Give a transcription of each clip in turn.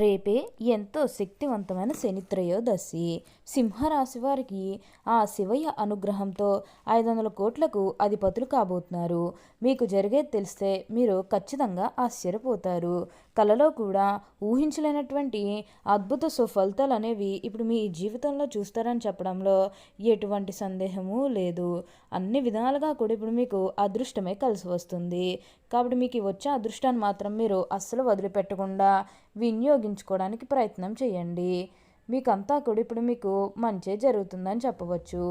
రేపే ఎంతో శక్తివంతమైన శని త్రయోదశి. సింహరాశి వారికి ఆ శివయ్య అనుగ్రహంతో 500 కోట్లకు అధిపతులు కాబోతున్నారు. మీకు జరిగేది తెలిస్తే మీరు ఖచ్చితంగా ఆశ్చర్యపోతారు. కలలో కూడా ఊహించలేనటువంటి అద్భుత సుఫలితాలు అనేవి ఇప్పుడు మీ జీవితంలో చూస్తారని చెప్పడంలో ఎటువంటి సందేహము లేదు. అన్ని విధాలుగా కూడా ఇప్పుడు మీకు అదృష్టమే కలిసి వస్తుంది. కాబట్టి మీకు వచ్చే అదృష్టాన్ని మాత్రం మీరు అస్సలు వదిలిపెట్టకుండా వినియోగించుకోవడానికి ప్రయత్నం చేయండి. మీకంతా కూడా ఇప్పుడు మీకు మంచే జరుగుతుందని చెప్పవచ్చు.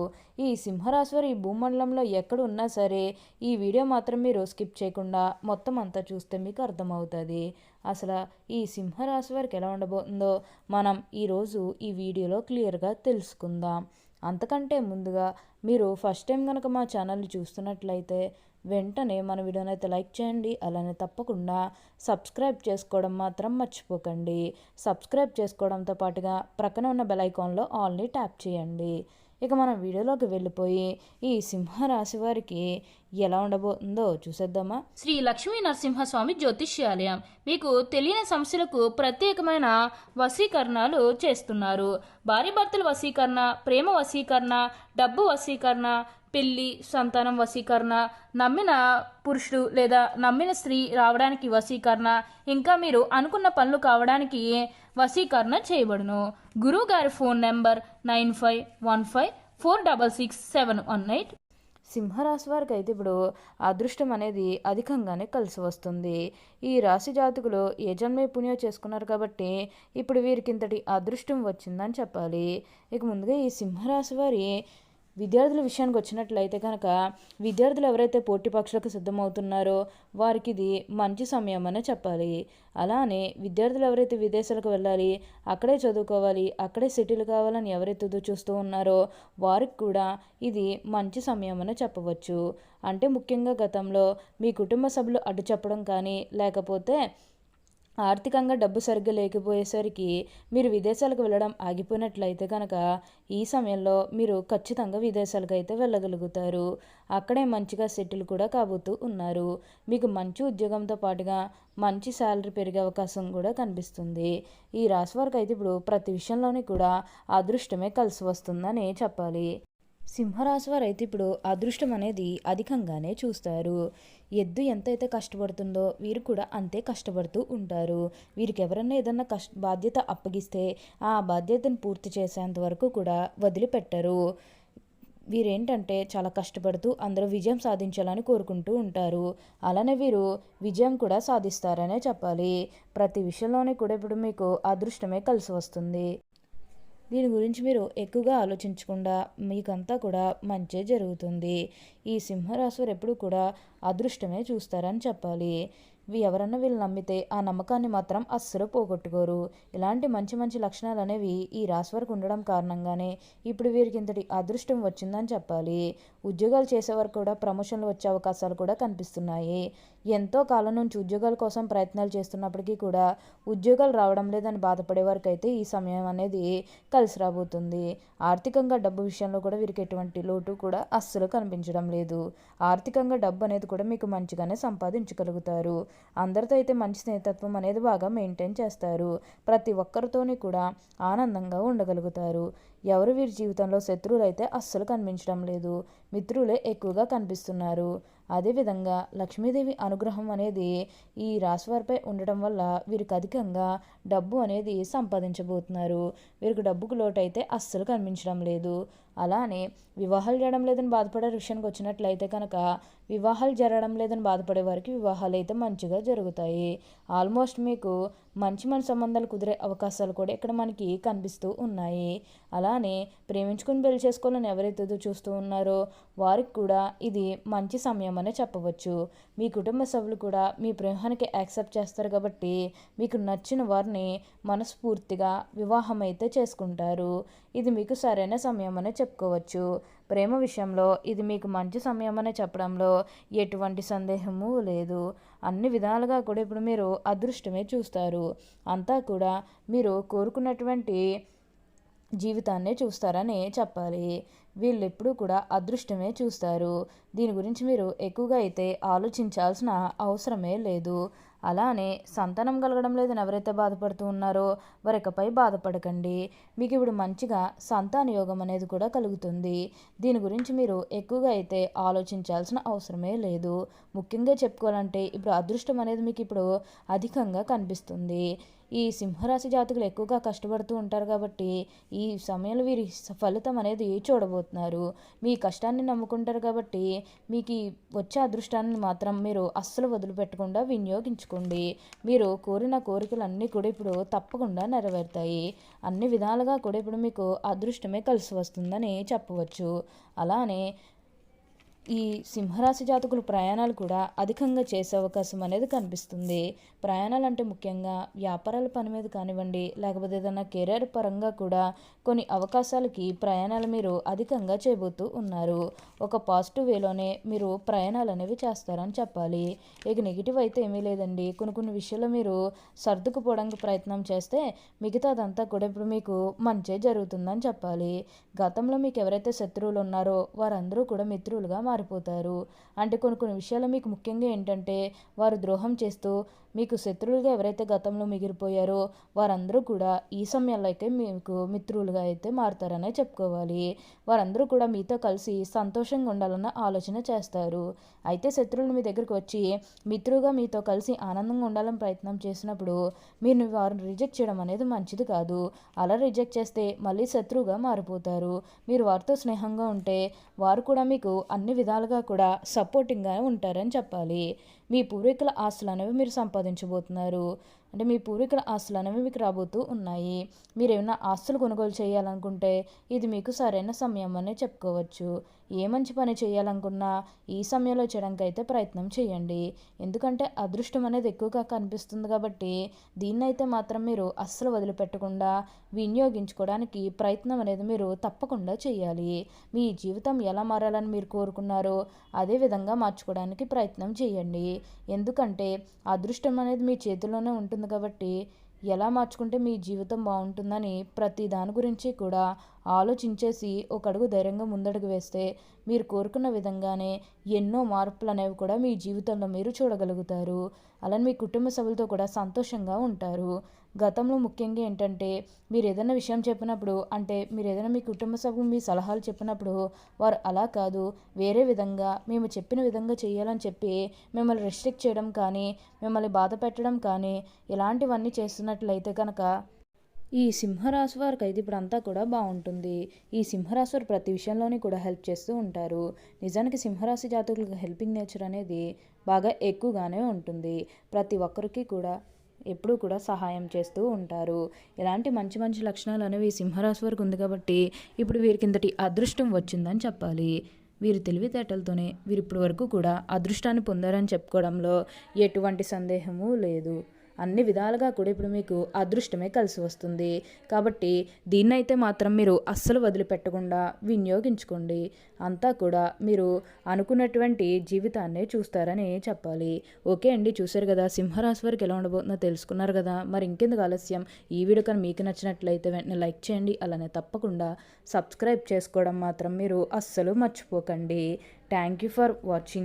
ఈ సింహరాశి వారు ఈ భూమండలంలో ఎక్కడ ఉన్నా సరే ఈ వీడియో మాత్రం మీరు స్కిప్ చేయకుండా మొత్తం అంతా చూస్తే మీకు అర్థమవుతుంది. అసలు ఈ సింహరాశి వారికి ఎలా ఉండబోతుందో మనం ఈరోజు ఈ వీడియోలో క్లియర్గా తెలుసుకుందాం. అంతకంటే ముందుగా మీరు ఫస్ట్ టైం కనుక మా ఛానల్ని చూస్తున్నట్లయితే వెంటనే మన వీడియోని అయితే లైక్ చేయండి. అలానే తప్పకుండా సబ్స్క్రైబ్ చేసుకోవడం మాత్రం మర్చిపోకండి. సబ్స్క్రైబ్ చేసుకోవడంతో పాటుగా ప్రక్కన ఉన్న బెల్ ఐకాన్లో ఆల్ని ట్యాప్ చేయండి. ఇక మనం వీడియోలోకి వెళ్ళిపోయి ఈ సింహరాశి వారికి ఎలా ఉండబోతుందో చూసేద్దామా. శ్రీ లక్ష్మీ నరసింహస్వామి జ్యోతిష్యాలయం మీకు తెలియని సమస్యలకు ప్రత్యేకమైన వశీకరణాలు చేస్తున్నారు. భార్యాభర్తల వశీకరణ, ప్రేమ వశీకరణ, డబ్బు వశీకరణ, పెళ్లి, సంతానం వశీకరణ, నమ్మిన పురుషుడు లేదా నమ్మిన స్త్రీ రావడానికి వశీకరణ, ఇంకా మీరు అనుకున్న పనులు కావడానికి వశీకరణ చేయబడును. గురువు గారి ఫోన్ నెంబర్ 9515466718. సింహరాశి వారికి అయితే ఇప్పుడు అదృష్టం అనేది అధికంగానే కలిసి వస్తుంది. ఈ రాశి జాతకులు ఏ జన్మే పుణ్యం చేసుకున్నారు కాబట్టి ఇప్పుడు వీరికి ఇంతటి అదృష్టం వచ్చిందని చెప్పాలి. ఇక ముందుగా ఈ సింహరాశి వారి విద్యార్థుల విషయానికి వచ్చినట్లయితే కనుక విద్యార్థులు ఎవరైతే పోటీ పరీక్షలకు సిద్ధమవుతున్నారో వారికి ఇది మంచి సమయం అనే చెప్పాలి. అలానే విద్యార్థులు ఎవరైతే విదేశాలకు వెళ్ళాలి, అక్కడే చదువుకోవాలి, అక్కడే సెటిల్ కావాలని ఎవరైతే చూస్తూ ఉన్నారో వారికి కూడా ఇది మంచి సమయం అనే చెప్పవచ్చు. అంటే ముఖ్యంగా గతంలో మీ కుటుంబ సభ్యులు అడ్డు చెప్పడం కానీ లేకపోతే ఆర్థికంగా డబ్బు సరిగ్గా లేకపోయేసరికి మీరు విదేశాలకు వెళ్ళడం ఆగిపోయినట్లయితే కనుక ఈ సమయంలో మీరు ఖచ్చితంగా విదేశాలకు అయితే వెళ్ళగలుగుతారు. అక్కడే మంచిగా సెటిల్ కూడా కాబోతూ ఉన్నారు. మీకు మంచి ఉద్యోగంతో పాటుగా మంచి శాలరీ పెరిగే అవకాశం కూడా కనిపిస్తుంది. ఈ రాశి వారికి అయితే ఇప్పుడు ప్రతి విషయంలోని కూడా అదృష్టమే కలిసి వస్తుందని చెప్పాలి. సింహరాశి వారు అయితే ఇప్పుడు అదృష్టం అనేది అధికంగానే చూస్తారు. ఎద్దు ఎంతైతే కష్టపడుతుందో వీరు కూడా అంతే కష్టపడుతూ ఉంటారు. వీరికి ఎవరన్నా ఏదన్నా బాధ్యత అప్పగిస్తే ఆ బాధ్యతను పూర్తి చేసేంత వరకు కూడా వదిలిపెట్టరు. వీరేంటంటే చాలా కష్టపడుతూ అందరూ విజయం సాధించాలని కోరుకుంటూ ఉంటారు. అలానే వీరు విజయం కూడా సాధిస్తారనే చెప్పాలి. ప్రతి విషయంలోనే కూడా ఇప్పుడు మీకు అదృష్టమే కలిసి వస్తుంది. దీని గురించి మీరు ఎక్కువగా ఆలోచించకుండా మీకంతా కూడా మంచే జరుగుతుంది. ఈ సింహరాశి వారు ఎప్పుడు కూడా అదృష్టమే చూస్తారని చెప్పాలి. ఎవరన్నా వీళ్ళు నమ్మితే ఆ నమ్మకాన్ని మాత్రం అస్సలు పోగొట్టుకోరు. ఇలాంటి మంచి మంచి లక్షణాలు అనేవి ఈ రాశి వారికి ఉండడం కారణంగానే ఇప్పుడు వీరికి ఇంతటి అదృష్టం వచ్చిందని చెప్పాలి. ఉద్యోగాలు చేసేవారు కూడా ప్రమోషన్లు వచ్చే అవకాశాలు కూడా కనిపిస్తున్నాయి. ఎంతో కాలం నుంచి ఉద్యోగాల కోసం ప్రయత్నాలు చేస్తున్నప్పటికీ కూడా ఉద్యోగాలు రావడం లేదని బాధపడే వారికి అయితే ఈ సమయం అనేది కలిసి రాబోతుంది. ఆర్థికంగా డబ్బు విషయంలో కూడా వీరికి ఎటువంటి లోటు కూడా అస్సలు కనిపించడం లేదు. ఆర్థికంగా డబ్బు అనేది కూడా మీకు మంచిగానే సంపాదించగలుగుతారు. అందరితో అయితే మంచి స్నేహితత్వం అనేది బాగా మెయింటైన్ చేస్తారు. ప్రతి ఒక్కరితోని కూడా ఆనందంగా ఉండగలుగుతారు. ఎవరు వీరి జీవితంలో శత్రువులు అయితే అస్సలు కనిపించడం లేదు. మిత్రులే ఎక్కువగా కనిపిస్తున్నారు. అదేవిధంగా లక్ష్మీదేవి అనుగ్రహం అనేది ఈ రాశివారిపై ఉండటం వల్ల వీరికి అధికంగా డబ్బు అనేది సంపాదించబోతున్నారు. వీరికి డబ్బుకు లోటు అయితే అస్సలు కనిపించడం లేదు. అలానే వివాహాలు చేయడం లేదని బాధపడే విషయానికి వచ్చినట్లయితే కనుక వివాహాలు జరగడం లేదని బాధపడే వారికి వివాహాలు అయితే మంచిగా జరుగుతాయి. ఆల్మోస్ట్ మీకు మంచి సంబంధాలు కుదిరే అవకాశాలు కూడా ఇక్కడ మనకి కనిపిస్తూ ఉన్నాయి. అలానే ప్రేమించుకుని పెళ్లి చేసుకోవాలని ఎవరైతే చూస్తూ ఉన్నారో వారికి కూడా ఇది మంచి సమయం అనే చెప్పవచ్చు. మీ కుటుంబ సభ్యులు కూడా మీ ప్రేమానికి యాక్సెప్ట్ చేస్తారు కాబట్టి మీకు నచ్చిన వారిని మనస్ఫూర్తిగా వివాహం అయితే చేసుకుంటారు. ఇది మీకు సరైన సమయం అనే చెప్పుకోవచ్చు. ప్రేమ విషయంలో ఇది మీకు మంచి సమయం అనే చెప్పడంలో ఎటువంటి సందేహము లేదు. అన్ని విధాలుగా కూడా ఇప్పుడు మీరు అదృష్టమే చూస్తారు. అంతా కూడా మీరు కోరుకున్నటువంటి జీవితాన్నే చూస్తారని చెప్పాలి. వీళ్ళెప్పుడూ కూడా అదృష్టమే చూస్తారు. దీని గురించి మీరు ఎక్కువగా అయితే ఆలోచించాల్సిన అవసరమే లేదు. అలానే సంతానం కలగడం లేదని ఎవరైతే బాధపడుతూ ఉన్నారో వారికపై బాధపడకండి. మీకు ఇప్పుడు మంచిగా సంతాన యోగం అనేది కూడా కలుగుతుంది. దీని గురించి మీరు ఎక్కువగా అయితే ఆలోచించాల్సిన అవసరమే లేదు. ముఖ్యంగా చెప్పుకోవాలంటే ఇప్పుడు అదృష్టం అనేది మీకు ఇప్పుడు అధికంగా కనిపిస్తుంది. ఈ సింహరాశి జాతకులు ఎక్కువగా కష్టపడుతూ ఉంటారు కాబట్టి ఈ సమయంలో వీరి ఫలితం అనేది చూడబోతున్నారు. మీ కష్టాన్ని నమ్ముకుంటారు కాబట్టి మీకు ఈ వచ్చే అదృష్టాన్ని మాత్రం మీరు అస్సలు వదిలిపెట్టకుండా వినియోగించుకోండి. మీరు కోరిన కోరికలన్నీ కూడా ఇప్పుడు తప్పకుండా నెరవేరుతాయి. అన్ని విధాలుగా కూడా ఇప్పుడు మీకు అదృష్టమే కలిసి వస్తుందని చెప్పవచ్చు. అలానే ఈ సింహరాశి జాతకులు ప్రయాణాలు కూడా అధికంగా చేసే అవకాశం అనేది కనిపిస్తుంది. ప్రయాణాలు అంటే ముఖ్యంగా వ్యాపారాల పని మీద కానివ్వండి, లేకపోతే ఏదైనా కెరీర్ పరంగా కూడా కొన్ని అవకాశాలకి ప్రయాణాలు మీరు అధికంగా చేయబోతూ ఉన్నారు. ఒక పాజిటివ్ వేలోనే మీరు ప్రయాణాలు అనేవి చేస్తారని చెప్పాలి. ఇక నెగిటివ్ అయితే ఏమీ లేదండి. కొన్ని విషయాల్లో మీరు సర్దుకుపోవడానికి ప్రయత్నం చేస్తే మిగతాదంతా కూడా ఇప్పుడు మీకు మంచే జరుగుతుందని చెప్పాలి. గతంలో మీకు ఎవరైతే శత్రువులు ఉన్నారో వారందరూ కూడా మిత్రులుగా మారిపోతారు. అంటే కొన్ని విషయాలు మీకు ముఖ్యంగా ఏంటంటే వారు ద్రోహం చేస్తూ మీకు శత్రువులుగా ఎవరైతే గతంలో మిగిలిపోయారో వారందరూ కూడా ఈ సమయంలో అయితే మీకు మిత్రులుగా అయితే మారుతారనే చెప్పుకోవాలి. వారందరూ కూడా మీతో కలిసి సంతోషంగా ఉండాలన్న ఆలోచన చేస్తారు. అయితే శత్రువులు మీ దగ్గరకు వచ్చి మిత్రులుగా మీతో కలిసి ఆనందంగా ఉండాలని ప్రయత్నం చేసినప్పుడు మీరు వారిని రిజెక్ట్ చేయడం అనేది మంచిది కాదు. అలా రిజెక్ట్ చేస్తే మళ్ళీ శత్రువుగా మారిపోతారు. మీరు వారితో స్నేహంగా ఉంటే వారు కూడా మీకు అన్ని విధాలుగా కూడా సపోర్టింగ్గా ఉంటారని చెప్పాలి. మీ పూర్వీకుల ఆస్తులు అనేవి మీరు సంపాదించబోతున్నారు. అంటే మీ పూర్వీకుల ఆస్తులు అనేవి మీకు రాబోతూ ఉన్నాయి. మీరు ఏమైనా ఆస్తులు కొనుగోలు చేయాలనుకుంటే ఇది మీకు సరైన సమయం అనే చెప్పుకోవచ్చు. ఏ మంచి పని చేయాలనుకున్నా ఈ సమయంలో చేయడానికి అయితే ప్రయత్నం చేయండి. ఎందుకంటే అదృష్టం అనేది ఎక్కువగా కనిపిస్తుంది కాబట్టి దీన్నైతే మాత్రం మీరు అస్సలు వదిలిపెట్టకుండా వినియోగించుకోవడానికి ప్రయత్నం అనేది మీరు తప్పకుండా చేయాలి. మీ జీవితం ఎలా మారాలని మీరు కోరుకున్నారో అదే విధంగా మార్చుకోవడానికి ప్రయత్నం చేయండి. ఎందుకంటే అదృష్టం అనేది మీ చేతిలోనే ఉంటుంది కాబట్టి ఎలా మార్చుకుంటే మీ జీవితం బాగుంటుందని ప్రతి దాని గురించి కూడా ఆలోచించేసి ఒక అడుగు ధైర్యంగా ముందడుగు వేస్తే మీరు కోరుకున్న విధంగానే ఎన్నో మార్పులు అనేవి కూడా మీ జీవితంలో మీరు చూడగలుగుతారు. అలానే మీ కుటుంబ సభ్యులతో కూడా సంతోషంగా ఉంటారు. గతంలో ముఖ్యంగా ఏంటంటే మీరు ఏదైనా విషయం చెప్పినప్పుడు అంటే మీరు ఏదైనా మీ కుటుంబ సభ్యులు మీ సలహాలు చెప్పినప్పుడు వారు అలా కాదు వేరే విధంగా మేము చెప్పిన విధంగా చేయాలని చెప్పి మిమ్మల్ని రెస్ట్రిక్ట్ చేయడం కానీ మిమ్మల్ని బాధ పెట్టడం కానీ ఇలాంటివన్నీ చేస్తున్నట్లయితే కనుక ఈ సింహరాశి వారికి అయితే ఇప్పుడు అంతా కూడా బాగుంటుంది. ఈ సింహరాశి వారు ప్రతి విషయంలోని కూడా హెల్ప్ చేస్తూ ఉంటారు. నిజానికి సింహరాశి జాతకులకు హెల్పింగ్ నేచర్ అనేది బాగా ఎక్కువగానే ఉంటుంది. ప్రతి ఒక్కరికి కూడా ఎప్పుడూ కూడా సహాయం చేస్తూ ఉంటారు. ఇలాంటి మంచి మంచి లక్షణాలు అనేవి సింహరాశి వారికి ఉంది కాబట్టి ఇప్పుడు వీరికి ఇంతటి అదృష్టం వచ్చిందని చెప్పాలి. వీరి తెలివితేటలతోనే వీరు ఇప్పటి వరకు కూడా అదృష్టాన్ని పొందారని చెప్పుకోవడంలో ఎటువంటి సందేహము లేదు. అన్ని విధాలుగా కూడా ఇప్పుడు మీకు అదృష్టమే కలిసి వస్తుంది. కాబట్టి దీన్నైతే మాత్రం మీరు అస్సలు వదిలిపెట్టకుండా వినియోగించుకోండి. అంతా కూడా మీరు అనుకున్నటువంటి జీవితాన్నే చూస్తారని చెప్పాలి. ఓకే అండి, చూశారు కదా సింహరాశి వారికి ఎలా ఉండబోతుందో తెలుసుకున్నారు కదా. మరి ఇంకెందుకు ఆలస్యం, ఈ వీడియో కానీ మీకు నచ్చినట్లయితే వెంటనే లైక్ చేయండి. అలానే తప్పకుండా సబ్స్క్రైబ్ చేసుకోవడం మాత్రం మీరు అస్సలు మర్చిపోకండి. Thank you for watching.